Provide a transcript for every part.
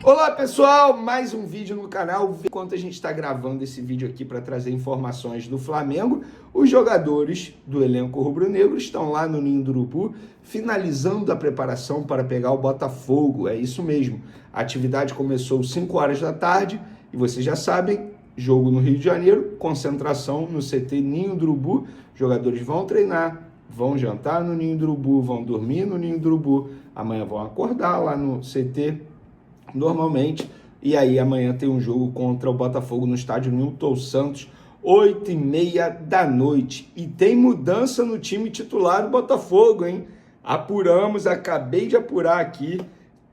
Olá pessoal, mais um vídeo no canal. Enquanto a gente está gravando esse vídeo aqui para trazer informações do Flamengo, os jogadores do elenco rubro-negro estão lá no Ninho do Urubu, finalizando a preparação para pegar o Botafogo. É isso mesmo, a atividade começou às 5 horas da tarde e vocês já sabem, jogo no Rio de Janeiro, concentração no CT Ninho do Urubu. Jogadores vão treinar, vão jantar no Ninho do Urubu, vão dormir no Ninho do Urubu, amanhã vão acordar lá no CT normalmente, e aí amanhã tem um jogo contra o Botafogo no estádio Newton Santos, 8h30 da noite. E tem mudança no time titular do Botafogo, hein? Apuramos, acabei de apurar aqui,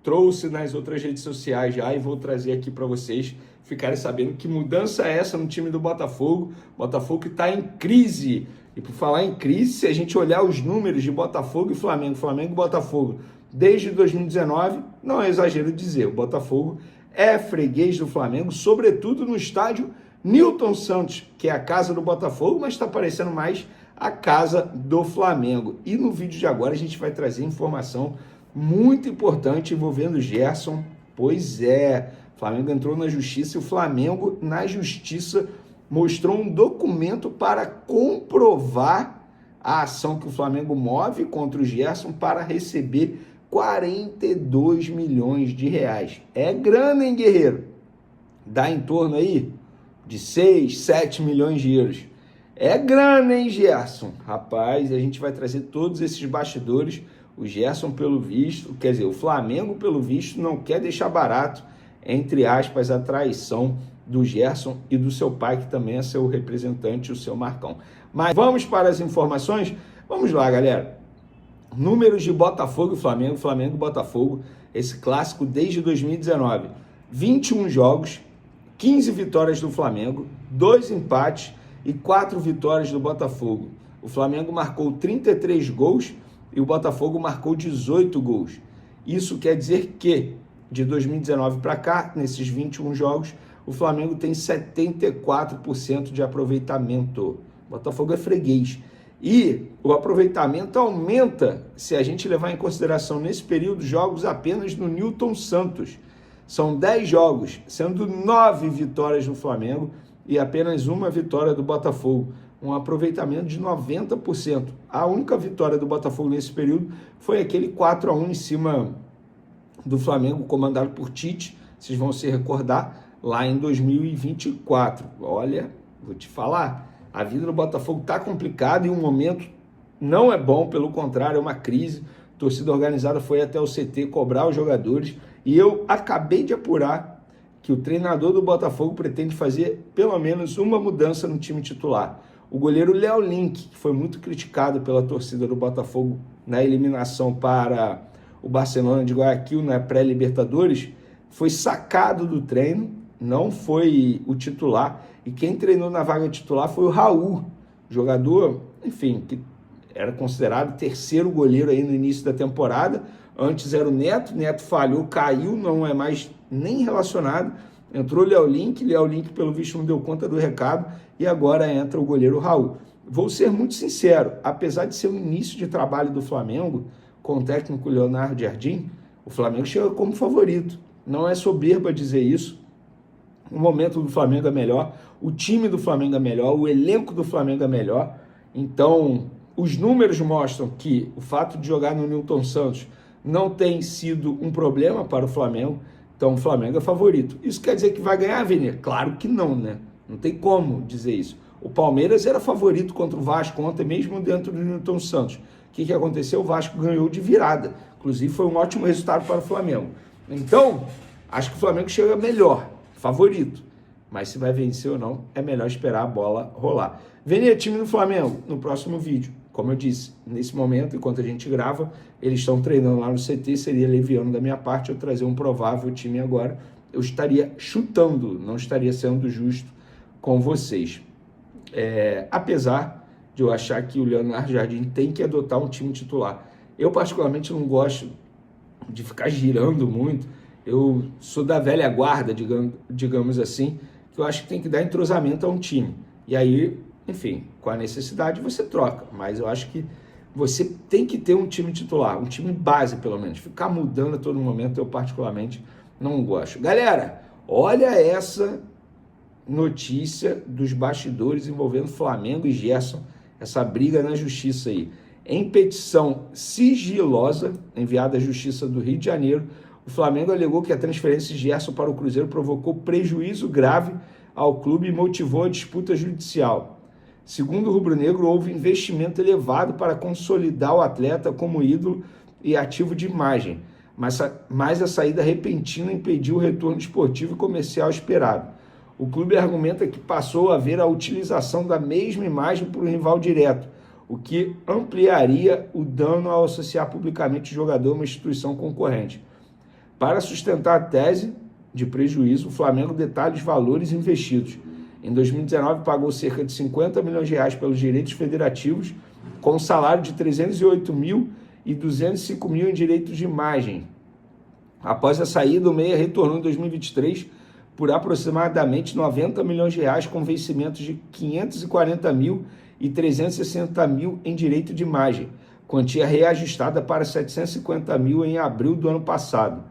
trouxe nas outras redes sociais já e vou trazer aqui para vocês ficarem sabendo que mudança é essa no time do Botafogo. Botafogo que está em crise. E por falar em crise, se a gente olhar os números de Botafogo e Flamengo, Flamengo e Botafogo, desde 2019, não é exagero dizer, o Botafogo é freguês do Flamengo, sobretudo no estádio Newton Santos, que é a casa do Botafogo, mas está parecendo mais a casa do Flamengo. E no vídeo de agora a gente vai trazer informação muito importante envolvendo o Gerson. Pois é, o Flamengo entrou na justiça e o Flamengo, na justiça, mostrou um documento para comprovar a ação que o Flamengo move contra o Gerson para receber 42 milhões de reais. É grana, hein, guerreiro? Dá em torno aí de 6, 7 milhões de euros. É grana, hein, Gerson? Rapaz, a gente vai trazer todos esses bastidores. O Gerson, pelo visto, quer dizer, o Flamengo, pelo visto, não quer deixar barato, entre aspas, a traição do Gerson e do seu pai, que também é seu representante, o seu Marcão. Mas vamos para as informações? Vamos lá, galera. Números de Botafogo e Flamengo, Flamengo e Botafogo, esse clássico desde 2019. 21 jogos, 15 vitórias do Flamengo, 2 empates e 4 vitórias do Botafogo. O Flamengo marcou 33 gols e o Botafogo marcou 18 gols. Isso quer dizer que, de 2019 para cá, nesses 21 jogos, o Flamengo tem 74% de aproveitamento. O Botafogo é freguês. E o aproveitamento aumenta se a gente levar em consideração nesse período jogos apenas no Newton Santos. São 10 jogos, sendo 9 vitórias do Flamengo e apenas uma vitória do Botafogo. Um aproveitamento de 90%. A única vitória do Botafogo nesse período foi aquele 4-1 em cima do Flamengo, comandado por Tite. Vocês vão se recordar, lá em 2024. Olha, vou te falar, a vida do Botafogo está complicada e o momento não é bom, pelo contrário, é uma crise. A torcida organizada foi até o CT cobrar os jogadores e eu acabei de apurar que o treinador do Botafogo pretende fazer pelo menos uma mudança no time titular. O goleiro Léo Link, que foi muito criticado pela torcida do Botafogo na eliminação para o Barcelona de Guayaquil na pré-Libertadores, foi sacado do treino, não foi o titular. E quem treinou na vaga titular foi o Raul, jogador, enfim, que era considerado terceiro goleiro aí no início da temporada. Antes era o Neto, Neto falhou, caiu, não é mais nem relacionado. Entrou o Léo Link pelo visto não deu conta do recado e agora entra o goleiro Raul. Vou ser muito sincero, apesar de ser o início de trabalho do Flamengo com o técnico Leonardo Jardim, o Flamengo chega como favorito. Não é soberba dizer isso. O momento do Flamengo é melhor, o time do Flamengo é melhor, o elenco do Flamengo é melhor. Então, os números mostram que o fato de jogar no Newton Santos não tem sido um problema para o Flamengo. Então, o Flamengo é favorito. Isso quer dizer que vai ganhar, Vini? Claro que não, né? Não tem como dizer isso. O Palmeiras era favorito contra o Vasco ontem, mesmo dentro do Newton Santos. O que aconteceu? O Vasco ganhou de virada. Inclusive, foi um ótimo resultado para o Flamengo. Então, acho que o Flamengo chega melhor, favorito. Mas se vai vencer ou não, é melhor esperar a bola rolar. Veni, time do Flamengo, no próximo vídeo. Como eu disse, nesse momento, enquanto a gente grava, eles estão treinando lá no CT, seria leviano da minha parte eu trazer um provável time agora. Eu estaria chutando, não estaria sendo justo com vocês. Apesar de eu achar que o Leonardo Jardim tem que adotar um time titular. Eu, particularmente, não gosto de ficar girando muito. Eu sou da velha guarda, digamos assim, que eu acho que tem que dar entrosamento a um time. E aí, enfim, com a necessidade você troca. Mas eu acho que você tem que ter um time titular, um time base pelo menos. Ficar mudando a todo momento eu particularmente Não gosto. Galera, olha essa notícia dos bastidores envolvendo Flamengo e Gerson, essa briga na justiça aí. Em petição sigilosa enviada à Justiça do Rio de Janeiro, o Flamengo alegou que a transferência de Gerson para o Cruzeiro provocou prejuízo grave ao clube e motivou a disputa judicial. Segundo o rubro-negro, houve investimento elevado para consolidar o atleta como ídolo e ativo de imagem, mas a saída repentina impediu o retorno esportivo e comercial esperado. O clube argumenta que passou a ver a utilização da mesma imagem por um rival direto, o que ampliaria o dano ao associar publicamente o jogador a uma instituição concorrente. Para sustentar a tese de prejuízo, o Flamengo detalha os valores investidos. Em 2019, pagou cerca de 50 milhões de reais pelos direitos federativos, com um salário de 308 mil e 205 mil em direitos de imagem. Após a saída, o Meia retornou em 2023 por aproximadamente 90 milhões de reais, com vencimentos de 540 mil e 360 mil em direito de imagem, quantia reajustada para 750 mil em abril do ano passado.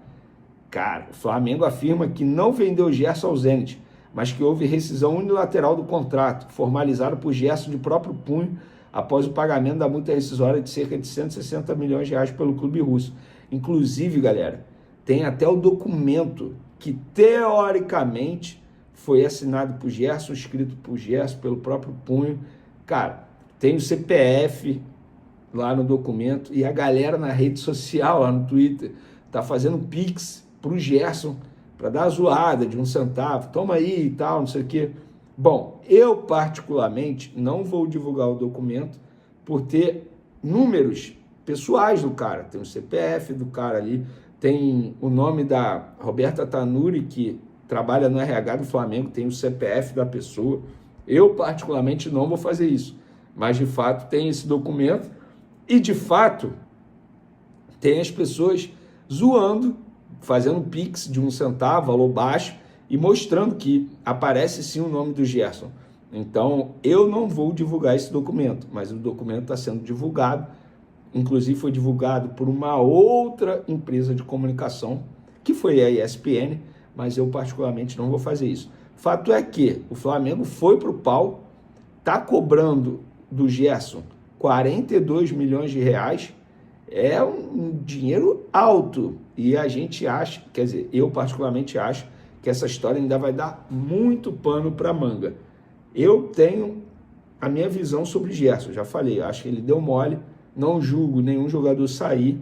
Cara, o Flamengo afirma que não vendeu Gerson ao Zenit, mas que houve rescisão unilateral do contrato, formalizado por Gerson de próprio punho, após o pagamento da multa rescisória de cerca de 160 milhões de reais pelo clube russo. Inclusive, galera, tem até o documento que, teoricamente, foi assinado por Gerson, escrito por Gerson, pelo próprio punho. Cara, tem o CPF lá no documento e a galera na rede social, lá no Twitter, tá fazendo pix pro Gerson para dar a zoada de 1 centavo, toma aí e tal, não sei o quê. Bom, eu particularmente não vou divulgar o documento por ter números pessoais do cara. Tem o CPF do cara ali, tem o nome da Roberta Tanuri, que trabalha no RH do Flamengo, tem o CPF da pessoa. Eu particularmente não vou fazer isso, mas de fato tem esse documento e de fato tem as pessoas zoando, fazendo pix de 1 centavo, valor baixo, e mostrando que aparece sim o nome do Gerson. Então, eu não vou divulgar esse documento, mas o documento está sendo divulgado, inclusive foi divulgado por uma outra empresa de comunicação, que foi a ESPN, mas eu particularmente não vou fazer isso. Fato é que o Flamengo foi para o pau, está cobrando do Gerson 42 milhões de reais, é um dinheiro alto, e a gente acha, quer dizer, eu particularmente acho que essa história ainda vai dar muito pano para manga. Eu tenho a minha visão sobre Gerson, já falei, acho que ele deu mole, não julgo nenhum jogador sair,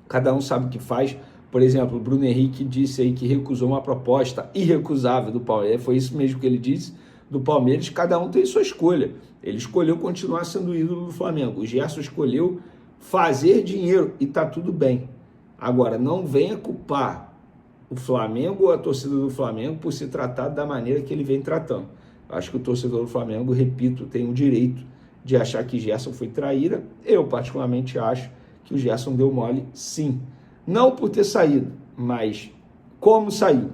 cada um sabe o que faz. Por exemplo, o Bruno Henrique disse aí que recusou uma proposta irrecusável do Palmeiras, foi isso mesmo que ele disse, do Palmeiras, cada um tem sua escolha. Ele escolheu continuar sendo ídolo do Flamengo, o Gerson escolheu fazer dinheiro e tá tudo bem. Agora, não venha culpar o Flamengo ou a torcida do Flamengo por se tratar da maneira que ele vem tratando. Acho que o torcedor do Flamengo, repito, tem o direito de achar que Gerson foi traíra. Eu, particularmente, acho que o Gerson deu mole, sim. Não por ter saído, mas como saiu.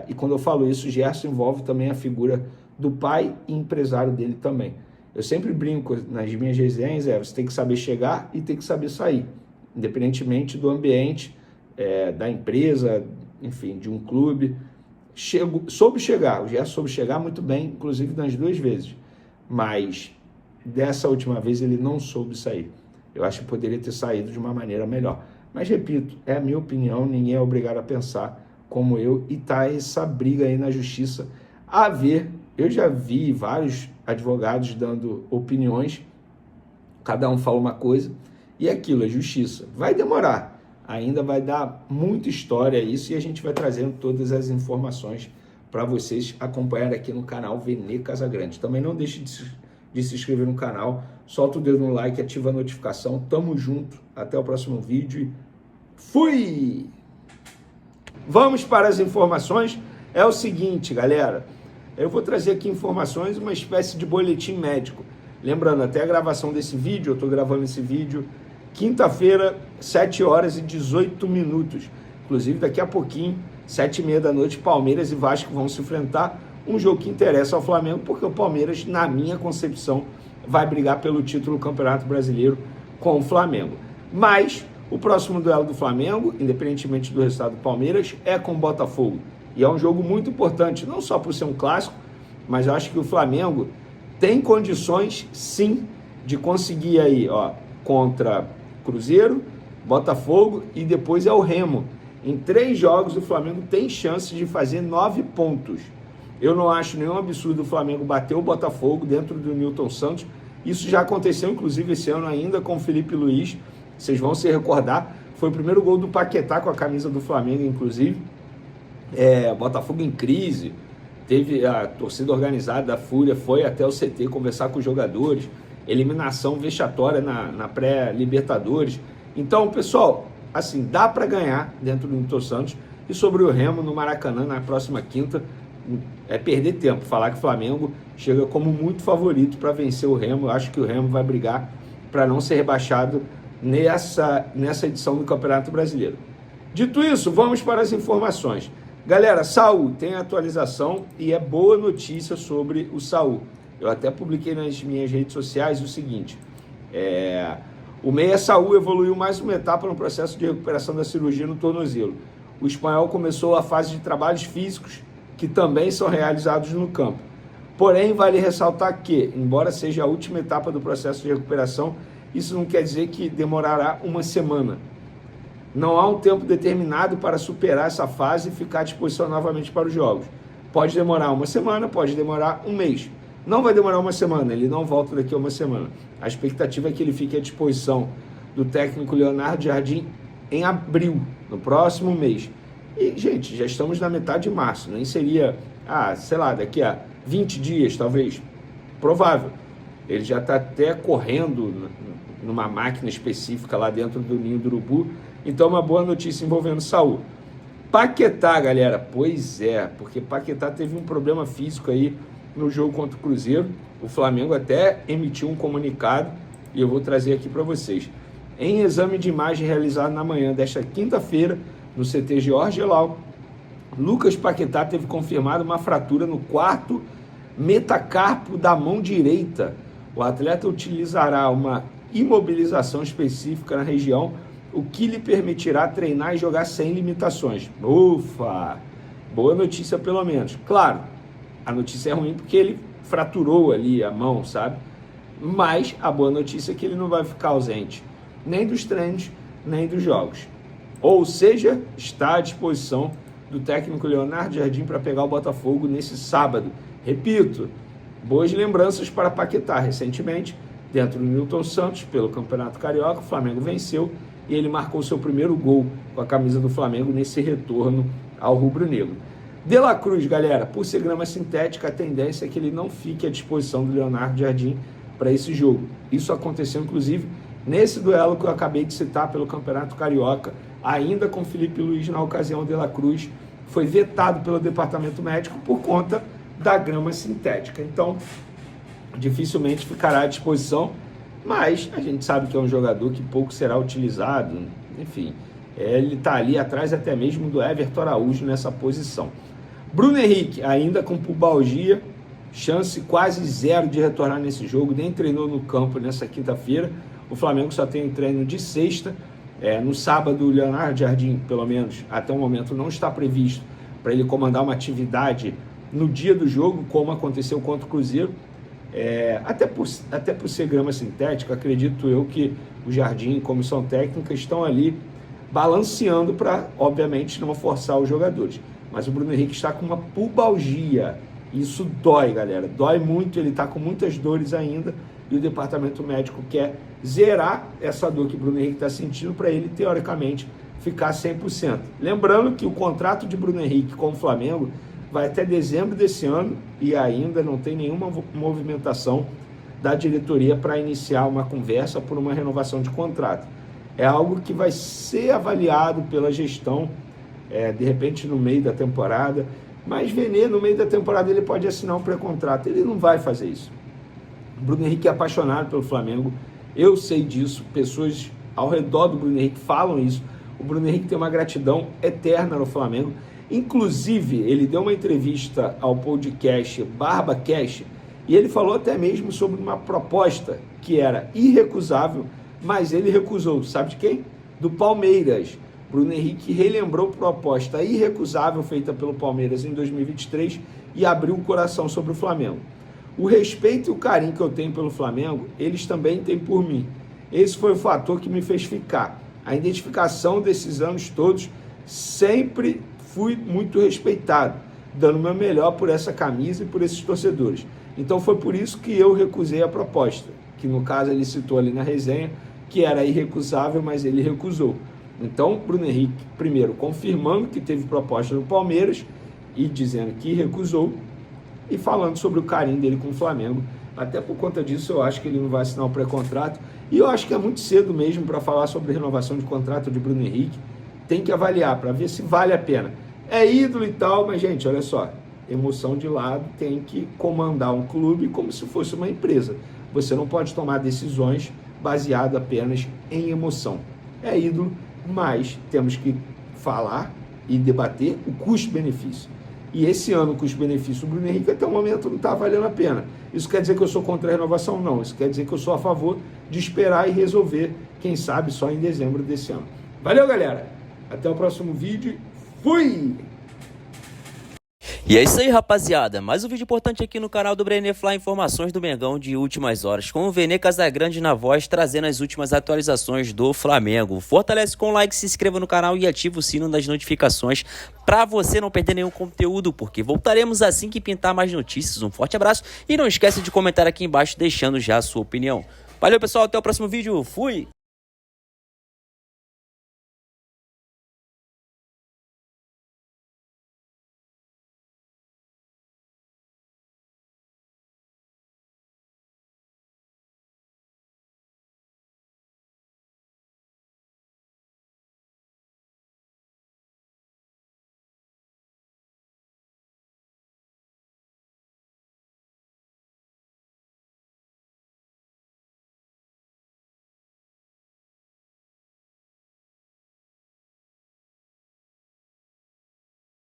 E quando eu falo isso, o Gerson envolve também a figura do pai e empresário dele também. Eu sempre brinco nas minhas resenhas, você tem que saber chegar e tem que saber sair, independentemente do ambiente, da empresa, enfim, de um clube. Soube chegar, o Gerson soube chegar muito bem, inclusive nas 2 vezes, mas dessa última vez ele não soube sair. Eu acho que poderia ter saído de uma maneira melhor. Mas, repito, é a minha opinião, ninguém é obrigado a pensar como eu, e tá essa briga aí na justiça a ver. Eu já vi vários advogados dando opiniões, cada um fala uma coisa, e aquilo é justiça. Vai demorar, ainda vai dar muita história isso, e a gente vai trazendo todas as informações para vocês acompanhar aqui no canal Vene Casagrande. Também não deixe de se inscrever no canal, solta o dedo no like, ativa a notificação. Tamo junto, até o próximo vídeo e fui! Vamos para as informações. É o seguinte, galera, eu vou trazer aqui informações, uma espécie de boletim médico. Lembrando, até a gravação desse vídeo, eu estou gravando esse vídeo quinta-feira, 7h18. Inclusive, daqui a pouquinho, 7h30 da noite, Palmeiras e Vasco vão se enfrentar. Um jogo que interessa ao Flamengo, porque o Palmeiras, na minha concepção, vai brigar pelo título do Campeonato Brasileiro com o Flamengo. Mas O próximo duelo do Flamengo, independentemente do resultado do Palmeiras, é com o Botafogo. E é um jogo muito importante, não só por ser um clássico, mas eu acho que o Flamengo tem condições, sim, de conseguir aí, ó, contra Cruzeiro, Botafogo e depois é o Remo. Em 3 jogos o Flamengo tem chance de fazer 9 pontos. Eu não acho nenhum absurdo o Flamengo bater o Botafogo dentro do Newton Santos. Isso já aconteceu, inclusive, esse ano ainda com o Felipe Luiz. Vocês vão se recordar. Foi o primeiro gol do Paquetá com a camisa do Flamengo, inclusive. Botafogo em crise. Teve a torcida organizada da Fúria, foi até o CT conversar com os jogadores. Eliminação vexatória na pré-Libertadores. Então, pessoal, assim, dá para ganhar dentro do Newton Santos. E sobre o Remo no Maracanã na próxima quinta, é perder tempo. Falar que o Flamengo chega como muito favorito para vencer o Remo. Eu acho que o Remo vai brigar para não ser rebaixado nessa edição do Campeonato Brasileiro. Dito isso, vamos para as informações. Galera, Saul tem atualização e é boa notícia sobre o Saul. Eu até publiquei nas minhas redes sociais o seguinte: o meia Saul evoluiu mais uma etapa no processo de recuperação da cirurgia no tornozelo. O espanhol começou a fase de trabalhos físicos que também são realizados no campo. Porém, vale ressaltar que, embora seja a última etapa do processo de recuperação, isso não quer dizer que demorará uma semana. Não há um tempo determinado para superar essa fase e ficar à disposição novamente para os jogos. Pode demorar uma semana, pode demorar um mês. Não vai demorar uma semana, ele não volta daqui a uma semana. A expectativa é que ele fique à disposição do técnico Leonardo Jardim em abril, no próximo mês. E, gente, já estamos na metade de março, nem seria, daqui a 20 dias, talvez. Provável. Ele já está até correndo numa máquina específica lá dentro do Ninho do Urubu. Então, uma boa notícia envolvendo Saul. Paquetá, galera, pois é, porque Paquetá teve um problema físico aí no jogo contra o Cruzeiro. O Flamengo até emitiu um comunicado e eu vou trazer aqui para vocês. Em exame de imagem realizado na manhã desta quinta-feira, no CT Jorge Elal, Lucas Paquetá teve confirmado uma fratura no 4º metacarpo da mão direita. O atleta utilizará uma imobilização específica na região, o que lhe permitirá treinar e jogar sem limitações. Ufa! Boa notícia, pelo menos. Claro, a notícia é ruim porque ele fraturou ali a mão, sabe? Mas a boa notícia é que ele não vai ficar ausente nem dos treinos, nem dos jogos. Ou seja, está à disposição do técnico Leonardo Jardim para pegar o Botafogo nesse sábado. Repito, boas lembranças para Paquetá. Recentemente, dentro do Newton Santos, pelo Campeonato Carioca, o Flamengo venceu e ele marcou seu primeiro gol com a camisa do Flamengo nesse retorno ao rubro-negro. De La Cruz, galera, por ser grama sintética, a tendência é que ele não fique à disposição do Leonardo Jardim para esse jogo. Isso aconteceu, inclusive, nesse duelo que eu acabei de citar pelo Campeonato Carioca, ainda com Felipe Luiz na ocasião. De La Cruz foi vetado pelo departamento médico por conta da grama sintética. Então, dificilmente ficará à disposição, mas a gente sabe que é um jogador que pouco será utilizado. Enfim, ele está ali atrás até mesmo do Everton Araújo nessa posição. Bruno Henrique, ainda com pubalgia, chance quase zero de retornar nesse jogo, nem treinou no campo nessa quinta-feira. O Flamengo só tem um treino de sexta. No sábado, o Leonardo Jardim, pelo menos até o momento, não está previsto para ele comandar uma atividade no dia do jogo, como aconteceu contra o Cruzeiro. Até por ser grama sintética, acredito eu que o Jardim e a comissão técnica estão ali balanceando para, obviamente, não forçar os jogadores. Mas o Bruno Henrique está com uma pubalgia. Isso dói, galera. Dói muito, ele está com muitas dores ainda e o departamento médico quer zerar essa dor que o Bruno Henrique está sentindo para ele, teoricamente, ficar 100%. Lembrando que o contrato de Bruno Henrique com o Flamengo vai até dezembro desse ano e ainda não tem nenhuma movimentação da diretoria para iniciar uma conversa por uma renovação de contrato. É algo que vai ser avaliado pela gestão, de repente no meio da temporada, mas Vene, no meio da temporada, ele pode assinar um pré-contrato. Ele não vai fazer isso. O Bruno Henrique é apaixonado pelo Flamengo, eu sei disso, pessoas ao redor do Bruno Henrique falam isso. O Bruno Henrique tem uma gratidão eterna no Flamengo. Inclusive, ele deu uma entrevista ao podcast BarbaCast e ele falou até mesmo sobre uma proposta que era irrecusável, mas ele recusou. Sabe de quem? do Palmeiras. Bruno Henrique relembrou proposta irrecusável feita pelo Palmeiras em 2023 e abriu o coração sobre o Flamengo. O respeito e o carinho que eu tenho pelo Flamengo, eles também têm por mim. Esse foi o fator que me fez ficar. A identificação desses anos todos, sempre fui muito respeitado, dando o meu melhor por essa camisa e por esses torcedores. Então foi por isso que eu recusei a proposta, que no caso ele citou ali na resenha, que era irrecusável, mas ele recusou. Então, Bruno Henrique, primeiro, confirmando que teve proposta do Palmeiras e dizendo que recusou, e falando sobre o carinho dele com o Flamengo. Até por conta disso, eu acho que ele não vai assinar o pré-contrato. E eu acho que é muito cedo mesmo para falar sobre renovação de contrato de Bruno Henrique. Tem que avaliar para ver se vale a pena. É ídolo e tal, mas, gente, olha só. Emoção de lado, tem que comandar um clube como se fosse uma empresa. Você não pode tomar decisões baseadas apenas em emoção. É ídolo, mas temos que falar e debater o custo-benefício. E esse ano o custo-benefício do Bruno Henrique até o momento não está valendo a pena. Isso quer dizer que eu sou contra a renovação? Não. Isso quer dizer que eu sou a favor de esperar e resolver, quem sabe, só em dezembro desse ano. Valeu, galera! Até o próximo vídeo. Fui! E é isso aí, rapaziada. Mais um vídeo importante aqui no canal do Brenner Fly, informações do Mengão de últimas horas, com o Vene Casagrande na voz, trazendo as últimas atualizações do Flamengo. Fortalece com o like, se inscreva no canal e ativa o sino das notificações para você não perder nenhum conteúdo, porque voltaremos assim que pintar mais notícias. Um forte abraço e não esquece de comentar aqui embaixo deixando já a sua opinião. Valeu, pessoal, até o próximo vídeo. Fui!